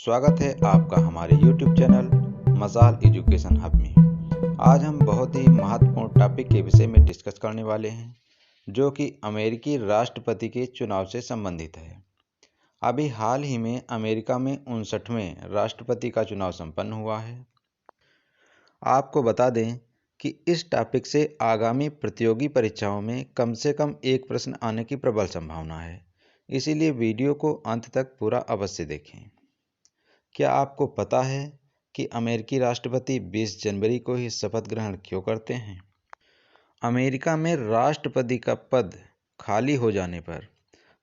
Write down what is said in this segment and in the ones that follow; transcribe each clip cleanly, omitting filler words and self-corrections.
स्वागत है आपका हमारे YouTube चैनल मजाल एजुकेशन हब में। आज हम बहुत ही महत्वपूर्ण टॉपिक के विषय में डिस्कस करने वाले हैं, जो कि अमेरिकी राष्ट्रपति के चुनाव से संबंधित है। अभी हाल ही में अमेरिका में 59वें राष्ट्रपति का चुनाव संपन्न हुआ है। आपको बता दें कि इस टॉपिक से आगामी प्रतियोगी परीक्षाओं में कम से कम एक प्रश्न आने की प्रबल संभावना है, इसीलिए वीडियो को अंत तक पूरा अवश्य देखें। क्या आपको पता है कि अमेरिकी राष्ट्रपति 20 जनवरी को ही शपथ ग्रहण क्यों करते हैं? अमेरिका में राष्ट्रपति का पद खाली हो जाने पर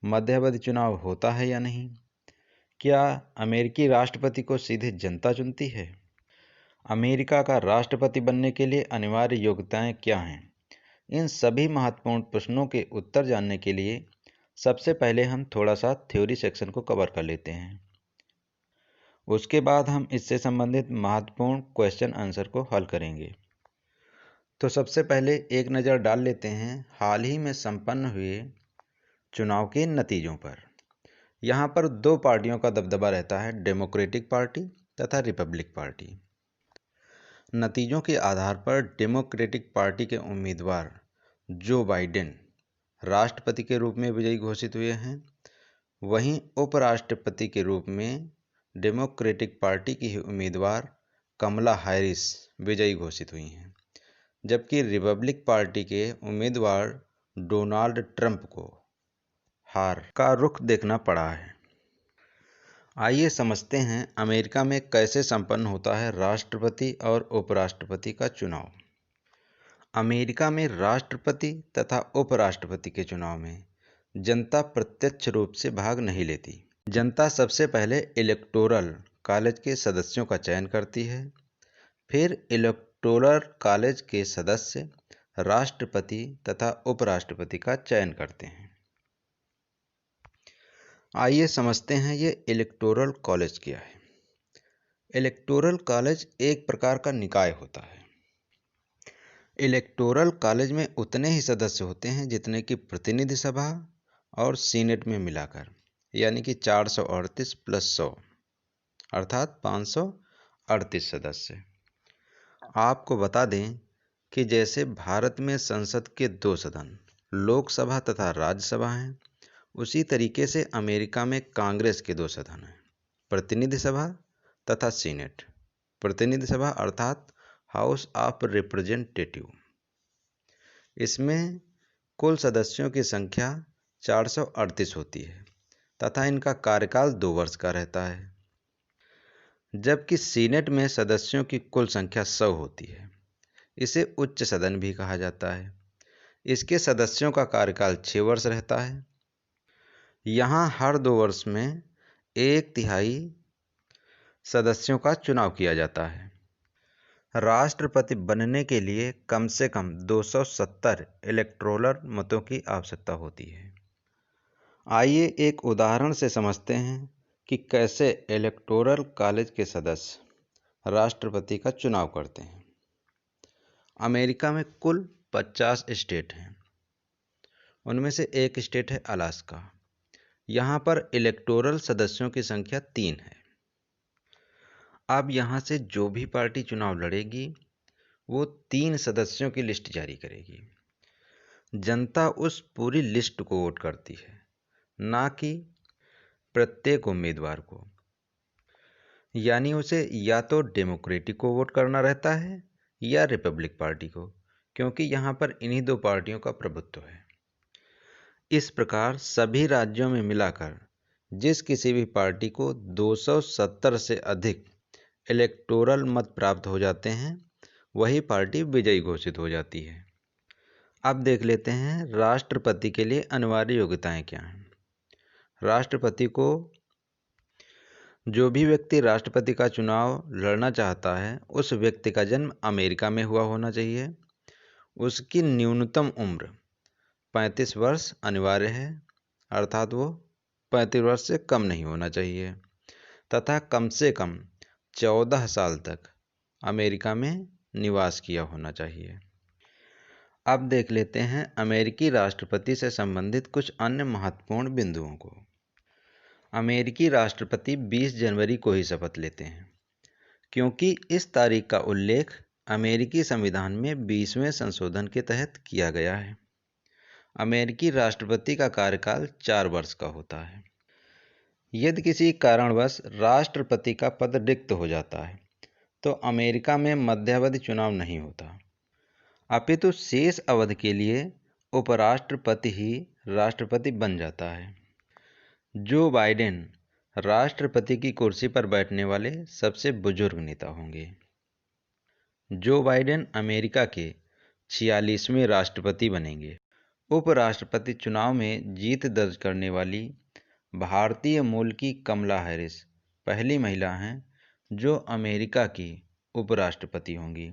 मध्यावधि चुनाव होता है या नहीं? क्या अमेरिकी राष्ट्रपति को सीधे जनता चुनती है? अमेरिका का राष्ट्रपति बनने के लिए अनिवार्य योग्यताएं क्या हैं? इन सभी महत्वपूर्ण प्रश्नों के उत्तर जानने के लिए सबसे पहले हम थोड़ा सा थ्योरी सेक्शन को कवर कर लेते हैं। उसके बाद हम इससे संबंधित महत्वपूर्ण क्वेश्चन आंसर को हल करेंगे। तो सबसे पहले एक नज़र डाल लेते हैं हाल ही में संपन्न हुए चुनाव के नतीजों पर। यहाँ पर दो पार्टियों का दबदबा रहता है, डेमोक्रेटिक पार्टी तथा रिपब्लिक पार्टी। नतीजों के आधार पर डेमोक्रेटिक पार्टी के उम्मीदवार जो बाइडेन राष्ट्रपति के रूप में विजयी घोषित हुए हैं, वहीं उपराष्ट्रपति के रूप में डेमोक्रेटिक पार्टी की ही उम्मीदवार कमला हैरिस विजयी घोषित हुई हैं, जबकि रिपब्लिक पार्टी के उम्मीदवार डोनाल्ड ट्रंप को हार का रुख देखना पड़ा है। आइए समझते हैं अमेरिका में कैसे संपन्न होता है राष्ट्रपति और उपराष्ट्रपति का चुनाव। अमेरिका में राष्ट्रपति तथा उपराष्ट्रपति के चुनाव में जनता प्रत्यक्ष रूप से भाग नहीं लेती। जनता सबसे पहले इलेक्टोरल कॉलेज के सदस्यों का चयन करती है, फिर इलेक्टोरल कॉलेज के सदस्य राष्ट्रपति तथा उपराष्ट्रपति का चयन करते हैं। आइए समझते हैं ये इलेक्टोरल कॉलेज क्या है। इलेक्टोरल कॉलेज एक प्रकार का निकाय होता है। इलेक्टोरल कॉलेज में उतने ही सदस्य होते हैं जितने कि प्रतिनिधि सभा और सीनेट में मिलाकर, यानी कि 438 प्लस 100 अर्थात 538 सदस्य। आपको बता दें कि जैसे भारत में संसद के दो सदन लोकसभा तथा राज्यसभा हैं, उसी तरीके से अमेरिका में कांग्रेस के दो सदन हैं, प्रतिनिधि सभा तथा सीनेट। प्रतिनिधि सभा अर्थात हाउस ऑफ रिप्रेजेंटेटिव। इसमें कुल सदस्यों की संख्या 438 होती है तथा इनका कार्यकाल 2 वर्ष का रहता है, जबकि सीनेट में सदस्यों की कुल संख्या 100 होती है। इसे उच्च सदन भी कहा जाता है। इसके सदस्यों का कार्यकाल 6 वर्ष रहता है। यहाँ हर 2 वर्ष में 1/3 सदस्यों का चुनाव किया जाता है। राष्ट्रपति बनने के लिए कम से कम 270 इलेक्टोरल मतों की आवश्यकता होती है। आइए एक उदाहरण से समझते हैं कि कैसे इलेक्टोरल कॉलेज के सदस्य राष्ट्रपति का चुनाव करते हैं। अमेरिका में कुल 50 स्टेट हैं। उनमें से एक स्टेट है अलास्का। यहाँ पर इलेक्टोरल सदस्यों की संख्या 3 है। अब यहाँ से जो भी पार्टी चुनाव लड़ेगी वो 3 सदस्यों की लिस्ट जारी करेगी। जनता उस पूरी लिस्ट को वोट करती है, ना कि प्रत्येक उम्मीदवार को। यानी उसे या तो डेमोक्रेटिक को वोट करना रहता है या रिपब्लिक पार्टी को, क्योंकि यहाँ पर इन्हीं दो पार्टियों का प्रभुत्व है। इस प्रकार सभी राज्यों में मिलाकर जिस किसी भी पार्टी को 270 से अधिक इलेक्टोरल मत प्राप्त हो जाते हैं, वही पार्टी विजयी घोषित हो जाती है। अब देख लेते हैं राष्ट्रपति के लिए अनिवार्य योग्यताएं क्या हैं। राष्ट्रपति को जो भी व्यक्ति राष्ट्रपति का चुनाव लड़ना चाहता है, उस व्यक्ति का जन्म अमेरिका में हुआ होना चाहिए। उसकी न्यूनतम उम्र 35 वर्ष अनिवार्य है, अर्थात वो 35 वर्ष से कम नहीं होना चाहिए, तथा कम से कम 14 साल तक अमेरिका में निवास किया होना चाहिए। अब देख लेते हैं अमेरिकी राष्ट्रपति से संबंधित कुछ अन्य महत्वपूर्ण बिंदुओं को। अमेरिकी राष्ट्रपति 20 जनवरी को ही शपथ लेते हैं, क्योंकि इस तारीख का उल्लेख अमेरिकी संविधान में 20वें संशोधन के तहत किया गया है। अमेरिकी राष्ट्रपति का कार्यकाल 4 वर्ष का होता है। यदि किसी कारणवश राष्ट्रपति का पद रिक्त हो जाता है तो अमेरिका में मध्यावधि चुनाव नहीं होता, अपितु शेष अवधि के लिए उपराष्ट्रपति ही राष्ट्रपति बन जाता है। जो बाइडेन राष्ट्रपति की कुर्सी पर बैठने वाले सबसे बुजुर्ग नेता होंगे। जो बाइडेन अमेरिका के 46वें राष्ट्रपति बनेंगे। उपराष्ट्रपति चुनाव में जीत दर्ज करने वाली भारतीय मूल की कमला हैरिस पहली महिला हैं जो अमेरिका की उपराष्ट्रपति होंगी।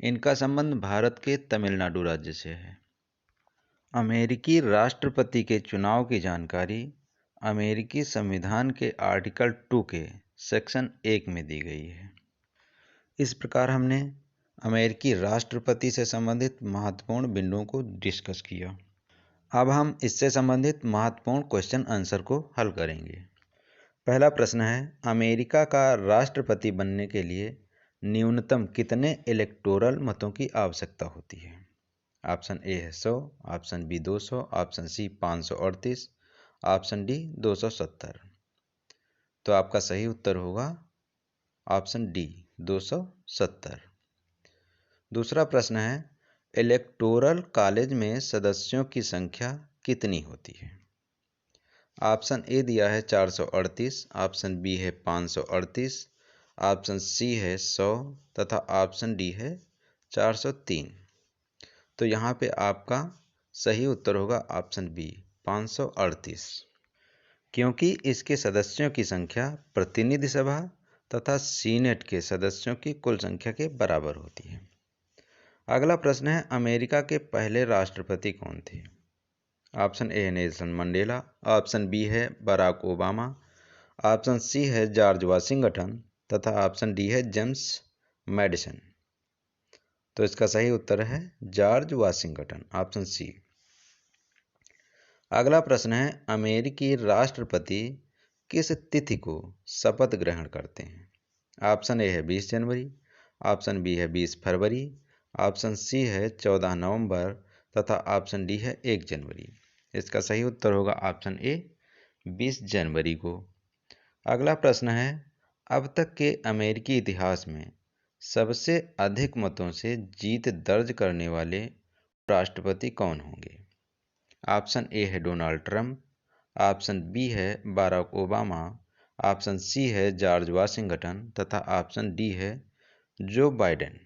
इनका संबंध भारत के तमिलनाडु राज्य से है। अमेरिकी राष्ट्रपति के चुनाव की जानकारी अमेरिकी संविधान के आर्टिकल 2 के सेक्शन 1 में दी गई है। इस प्रकार हमने अमेरिकी राष्ट्रपति से संबंधित महत्वपूर्ण बिंदुओं को डिस्कस किया। अब हम इससे संबंधित महत्वपूर्ण क्वेश्चन आंसर को हल करेंगे। पहला प्रश्न है, अमेरिका का राष्ट्रपति बनने के लिए न्यूनतम कितने इलेक्टोरल मतों की आवश्यकता होती है? ऑप्शन ए है 100, option B 200, option C 538, option D 270। तो आपका सही उत्तर होगा ऑप्शन डी 270। दूसरा प्रश्न है, इलेक्टोरल कॉलेज में सदस्यों की संख्या कितनी होती है? ऑप्शन ए दिया है 438, ऑप्शन बी है 538, ऑप्शन सी है 100 तथा ऑप्शन डी है 403। तो यहाँ पे आपका सही उत्तर होगा ऑप्शन बी 538, क्योंकि इसके सदस्यों की संख्या प्रतिनिधि सभा तथा सीनेट के सदस्यों की कुल संख्या के बराबर होती है। अगला प्रश्न है, अमेरिका के पहले राष्ट्रपति कौन थे? ऑप्शन ए है नेल्सन मंडेला, ऑप्शन बी है बराक ओबामा, ऑप्शन सी है जॉर्ज वाशिंगटन तथा ऑप्शन डी है जेम्स मैडिसन। तो इसका सही उत्तर है जॉर्ज वाशिंगटन, ऑप्शन सी। अगला प्रश्न है, अमेरिकी राष्ट्रपति किस तिथि को शपथ ग्रहण करते हैं? ऑप्शन ए है 20 जनवरी, ऑप्शन बी है 20 फरवरी, ऑप्शन सी है 14 नवंबर तथा ऑप्शन डी है 1 जनवरी। इसका सही उत्तर होगा ऑप्शन ए 20 जनवरी को। अगला प्रश्न है, अब तक के अमेरिकी इतिहास में सबसे अधिक मतों से जीत दर्ज करने वाले राष्ट्रपति कौन होंगे? ऑप्शन ए है डोनाल्ड ट्रंप, ऑप्शन बी है बराक ओबामा, ऑप्शन सी है जॉर्ज वाशिंगटन तथा ऑप्शन डी है जो बाइडेन।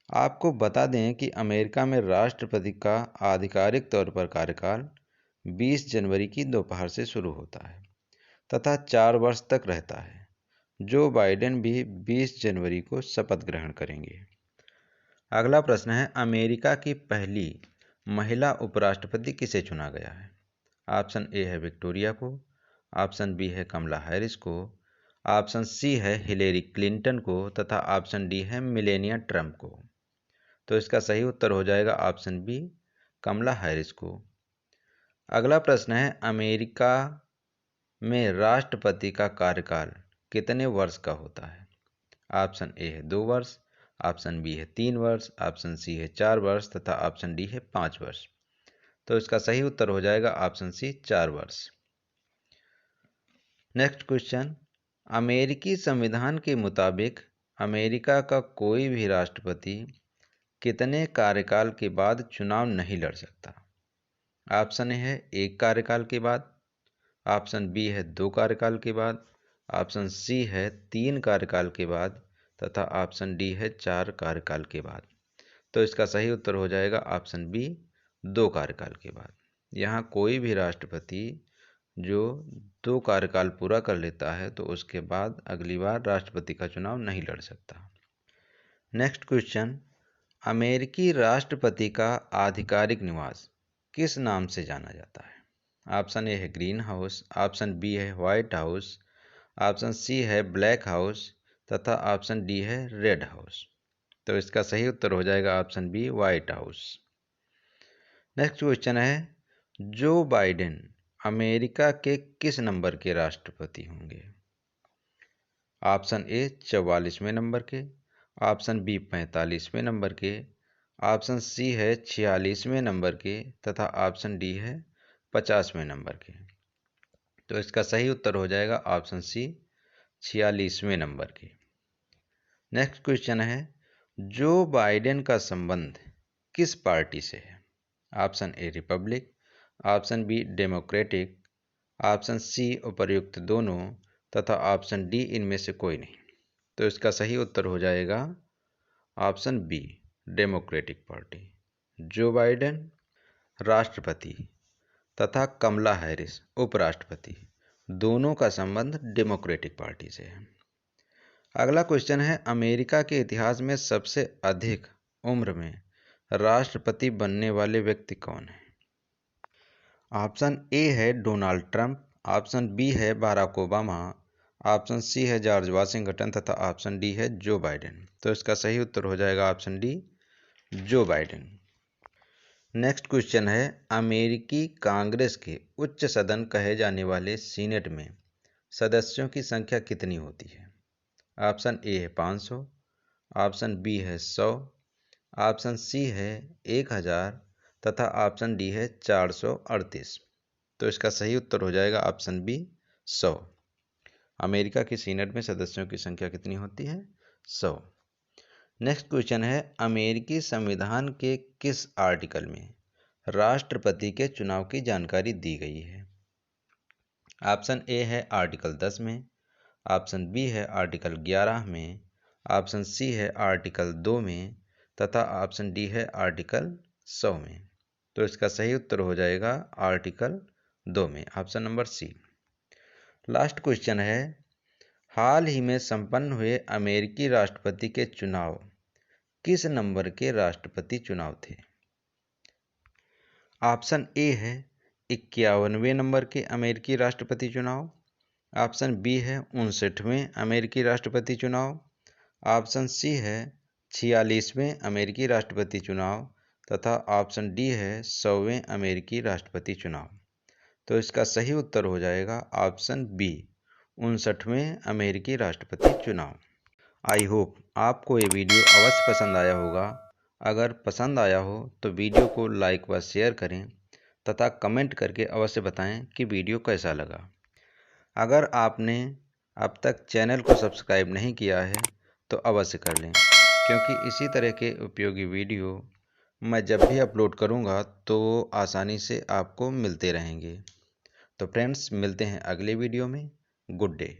आपको बता दें कि अमेरिका में राष्ट्रपति का आधिकारिक तौर पर कार्यकाल 20 जनवरी की दोपहर से शुरू होता है तथा 4 वर्ष तक रहता है। जो बाइडेन भी 20 जनवरी को शपथ ग्रहण करेंगे। अगला प्रश्न है, अमेरिका की पहली महिला उपराष्ट्रपति किसे चुना गया है? ऑप्शन ए है विक्टोरिया को, ऑप्शन बी है कमला हैरिस को, ऑप्शन सी है हिलेरी क्लिंटन को तथा ऑप्शन डी है मेलानिया ट्रंप को। तो इसका सही उत्तर हो जाएगा ऑप्शन बी कमला हैरिस को। अगला प्रश्न है, अमेरिका में राष्ट्रपति का कार्यकाल कितने वर्ष का होता है? ऑप्शन ए है 2 वर्ष, ऑप्शन बी है 3 वर्ष, ऑप्शन सी है 4 वर्ष तथा ऑप्शन डी है 5 वर्ष। तो इसका सही उत्तर हो जाएगा ऑप्शन सी 4 वर्ष। नेक्स्ट क्वेश्चन, अमेरिकी संविधान के मुताबिक अमेरिका का कोई भी राष्ट्रपति कितने कार्यकाल के बाद चुनाव नहीं लड़ सकता? ऑप्शन ए है 1 कार्यकाल के बाद, ऑप्शन बी है 2 कार्यकाल के बाद, ऑप्शन सी है 3 कार्यकाल के बाद तथा ऑप्शन डी है 4 कार्यकाल के बाद। तो इसका सही उत्तर हो जाएगा ऑप्शन बी 2 कार्यकाल के बाद। यहाँ कोई भी राष्ट्रपति जो 2 कार्यकाल पूरा कर लेता है तो उसके बाद अगली बार राष्ट्रपति का चुनाव नहीं लड़ सकता। नेक्स्ट क्वेश्चन, अमेरिकी राष्ट्रपति का आधिकारिक निवास किस नाम से जाना जाता है? ऑप्शन ए है ग्रीन हाउस, ऑप्शन बी है व्हाइट हाउस, ऑप्शन सी है ब्लैक हाउस तथा ऑप्शन डी है रेड हाउस। तो इसका सही उत्तर हो जाएगा option B White House. Next question है, जो बाइडेन अमेरिका के किस नंबर के राष्ट्रपति होंगे? ऑप्शन ए 44वें नंबर के, ऑप्शन बी 45वें नंबर के, ऑप्शन सी है 46वें नंबर के तथा ऑप्शन डी है 50वें नंबर के। तो इसका सही उत्तर हो जाएगा ऑप्शन सी 46वें नंबर के। नेक्स्ट क्वेश्चन है, जो बाइडेन का संबंध किस पार्टी से है? Option A republic, option B democratic, option C उपर्युक्त दोनों तथा ऑप्शन डी इनमें से कोई नहीं। तो इसका सही उत्तर हो जाएगा option B democratic party. Joe Biden राष्ट्रपति तथा कमला हैरिस उपराष्ट्रपति दोनों का संबंध डेमोक्रेटिक पार्टी से है। अगला क्वेश्चन है, अमेरिका के इतिहास में सबसे अधिक उम्र में राष्ट्रपति बनने वाले व्यक्ति कौन है? ऑप्शन ए है डोनाल्ड ट्रंप, ऑप्शन बी है बाराक ओबामा, ऑप्शन सी है जॉर्ज वाशिंगटन तथा ऑप्शन डी है जो बाइडेन। तो इसका सही उत्तर हो जाएगा option D Joe Biden. Next question है, अमेरिकी कांग्रेस के उच्च सदन कहे जाने वाले सीनेट में सदस्यों की संख्या कितनी होती है? ऑप्शन ए है 500, ऑप्शन बी है 100, ऑप्शन सी है 1000 तथा ऑप्शन डी है 438। तो इसका सही उत्तर हो जाएगा ऑप्शन बी 100। अमेरिका के सीनेट में सदस्यों की संख्या कितनी होती है? 100। नेक्स्ट क्वेश्चन है, अमेरिकी संविधान के किस आर्टिकल में राष्ट्रपति के चुनाव की जानकारी दी गई है? ऑप्शन ए है आर्टिकल 10 में, ऑप्शन बी है आर्टिकल 11 में, ऑप्शन सी है आर्टिकल 2 में तथा ऑप्शन डी है आर्टिकल 100 में। तो इसका सही उत्तर हो जाएगा आर्टिकल 2 में, option number C. Last question है, हाल ही में संपन्न हुए अमेरिकी राष्ट्रपति के चुनाव किस नंबर के राष्ट्रपति चुनाव थे? ऑप्शन ए है 51वें नंबर के अमेरिकी राष्ट्रपति चुनाव, ऑप्शन बी है 59वें अमेरिकी राष्ट्रपति चुनाव, ऑप्शन सी है 46वें अमेरिकी राष्ट्रपति चुनाव तथा ऑप्शन डी है 100वें अमेरिकी राष्ट्रपति चुनाव। तो इसका सही उत्तर हो जाएगा ऑप्शन बी 59वें अमेरिकी राष्ट्रपति चुनाव। आई होप आपको ये वीडियो अवश्य पसंद आया होगा। अगर पसंद आया हो तो वीडियो को लाइक व शेयर करें तथा कमेंट करके अवश्य बताएं कि वीडियो कैसा लगा। अगर आपने अब तक चैनल को सब्सक्राइब नहीं किया है तो अवश्य कर लें, क्योंकि इसी तरह के उपयोगी वीडियो मैं जब भी अपलोड करूंगा तो आसानी से आपको मिलते रहेंगे। तो फ्रेंड्स, मिलते हैं अगले वीडियो में। Good day.